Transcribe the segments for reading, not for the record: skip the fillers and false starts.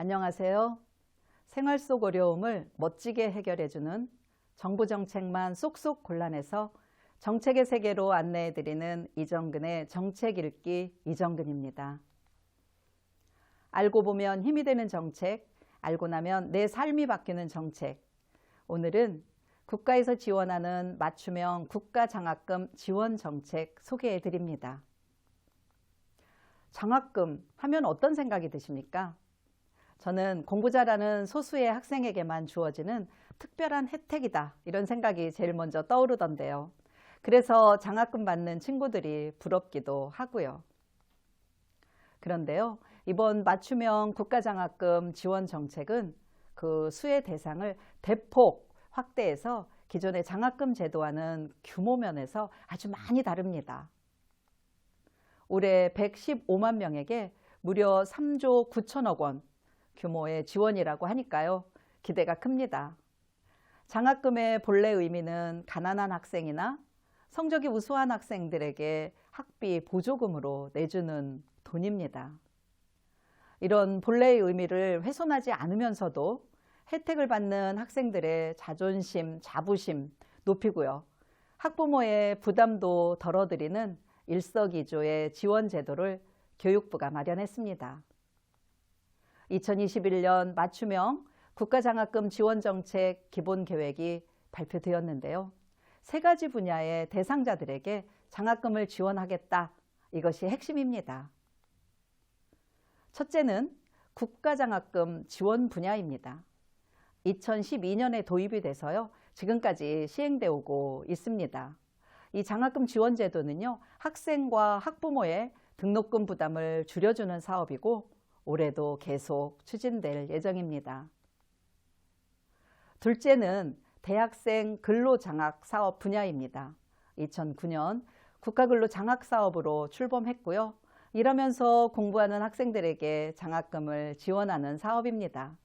안녕하세요. 생활 속 어려움을 멋지게 해결해주는 정부 정책만 쏙쏙 골라내서 정책의 세계로 안내해드리는 이정근의 정책 읽기 이정근입니다. 알고 보면 힘이 되는 정책, 알고 나면 내 삶이 바뀌는 정책. 오늘은 국가에서 지원하는 맞춤형 국가장학금 지원 정책 소개해드립니다. 장학금 하면 어떤 생각이 드십니까? 저는 공부 잘하는 소수의 학생에게만 주어지는 특별한 혜택이다, 이런 생각이 제일 먼저 떠오르던데요. 그래서 장학금 받는 친구들이 부럽기도 하고요. 그런데요, 이번 맞춤형 국가장학금 지원 정책은 그 수혜 대상을 대폭 확대해서 기존의 장학금 제도와는 규모 면에서 아주 많이 다릅니다. 올해 115만 명에게 무려 3조 9천억 원 규모의 지원이라고 하니까요, 기대가 큽니다. 장학금의 본래 의미는 가난한 학생이나 성적이 우수한 학생들에게 학비 보조금으로 내주는 돈입니다. 이런 본래의 의미를 훼손하지 않으면서도 혜택을 받는 학생들의 자존심, 자부심 높이고요. 학부모의 부담도 덜어드리는 일석이조의 지원 제도를 교육부가 마련했습니다. 2021년 맞춤형 국가장학금 지원정책 기본계획이 발표되었는데요. 세 가지 분야의 대상자들에게 장학금을 지원하겠다. 이것이 핵심입니다. 첫째는 국가장학금 지원 분야입니다. 2012년에 도입이 돼서요, 지금까지 시행되어 오고 있습니다. 이 장학금 지원 제도는요, 학생과 학부모의 등록금 부담을 줄여주는 사업이고 올해도 계속 추진될 예정입니다. 둘째는 대학생 근로장학 사업 분야입니다. 2009년 국가근로장학사업으로 출범했고요. 이러면서 공부하는 학생들에게 장학금을 지원하는 사업입니다.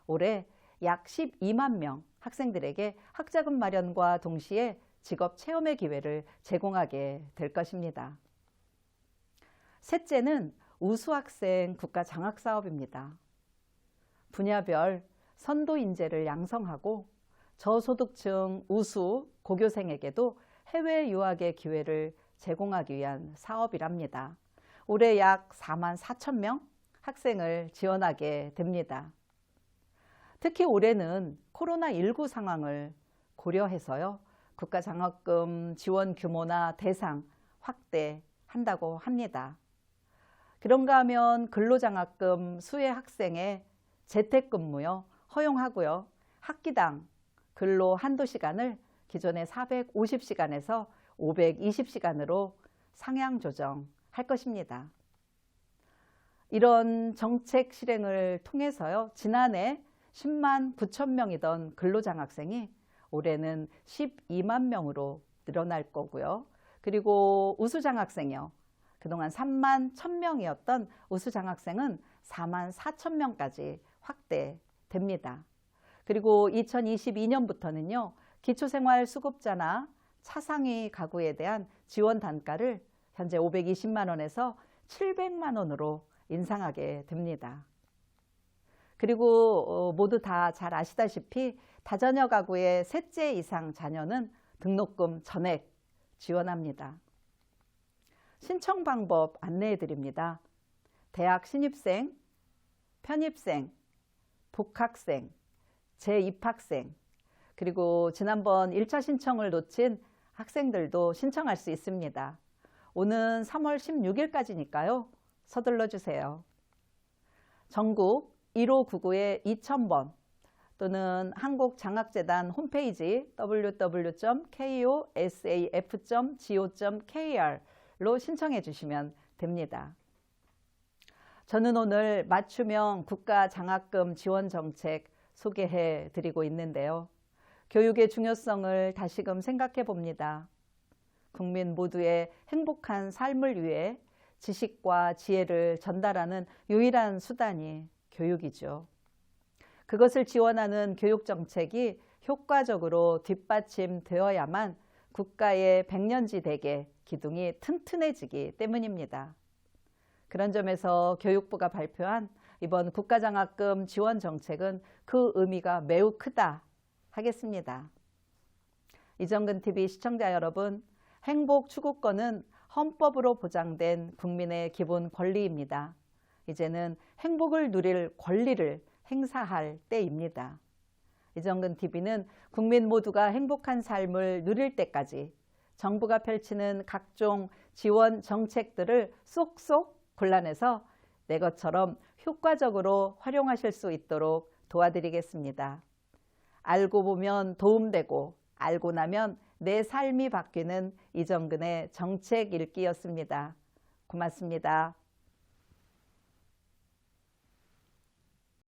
올해 약 12만 명 학생들에게 학자금 마련과 동시에 직업 체험의 기회를 제공하게 될 것입니다. 셋째는 우수학생 국가장학사업입니다. 분야별 선도 인재를 양성하고 저소득층 우수 고교생에게도 해외 유학의 기회를 제공하기 위한 사업이랍니다. 올해 약 4만 4천 명 학생을 지원하게 됩니다. 특히 올해는 코로나19 상황을 고려해서요, 국가장학금 지원 규모나 대상 확대한다고 합니다. 그런가 하면 근로장학금 수혜 학생의 재택근무요 허용하고요. 학기당 근로 한도 시간을 기존의 450시간에서 520시간으로 상향 조정할 것입니다. 이런 정책 실행을 통해서요, 지난해 10만 9천 명이던 근로장학생이 올해는 12만 명으로 늘어날 거고요. 그리고 우수장학생이요, 그동안 3만 1,000명이었던 우수장학생은 4만 4천 명까지 확대됩니다. 그리고 2022년부터는요, 기초생활수급자나 차상위 가구에 대한 지원 단가를 현재 520만 원에서 700만 원으로 인상하게 됩니다. 그리고 모두 다 잘 아시다시피 다자녀 가구의 셋째 이상 자녀는 등록금 전액 지원합니다. 신청 방법 안내해 드립니다. 대학 신입생, 편입생, 복학생, 재입학생, 그리고 지난번 1차 신청을 놓친 학생들도 신청할 수 있습니다. 오는 3월 16일까지니까요. 서둘러 주세요. 전국 1599-2000번 또는 한국장학재단 홈페이지 www.kosaf.go.kr로 신청해 주시면 됩니다. 저는 오늘 맞춤형 국가장학금 지원 정책 소개해 드리고 있는데요. 교육의 중요성을 다시금 생각해 봅니다. 국민 모두의 행복한 삶을 위해 지식과 지혜를 전달하는 유일한 수단이 교육이죠. 그것을 지원하는 교육정책이 효과적으로 뒷받침되어야만 국가의 백년지대계 기둥이 튼튼해지기 때문입니다. 그런 점에서 교육부가 발표한 이번 국가장학금 지원 정책은 그 의미가 매우 크다 하겠습니다. 이정근TV 시청자 여러분, 행복 추구권은 헌법으로 보장된 국민의 기본 권리입니다. 이제는 행복을 누릴 권리를 행사할 때입니다. 이정근TV는 국민 모두가 행복한 삶을 누릴 때까지 정부가 펼치는 각종 지원 정책들을 쏙쏙 골라내서 내 것처럼 효과적으로 활용하실 수 있도록 도와드리겠습니다. 알고 보면 도움되고 알고 나면 내 삶이 바뀌는 이정근의 정책 읽기였습니다. 고맙습니다.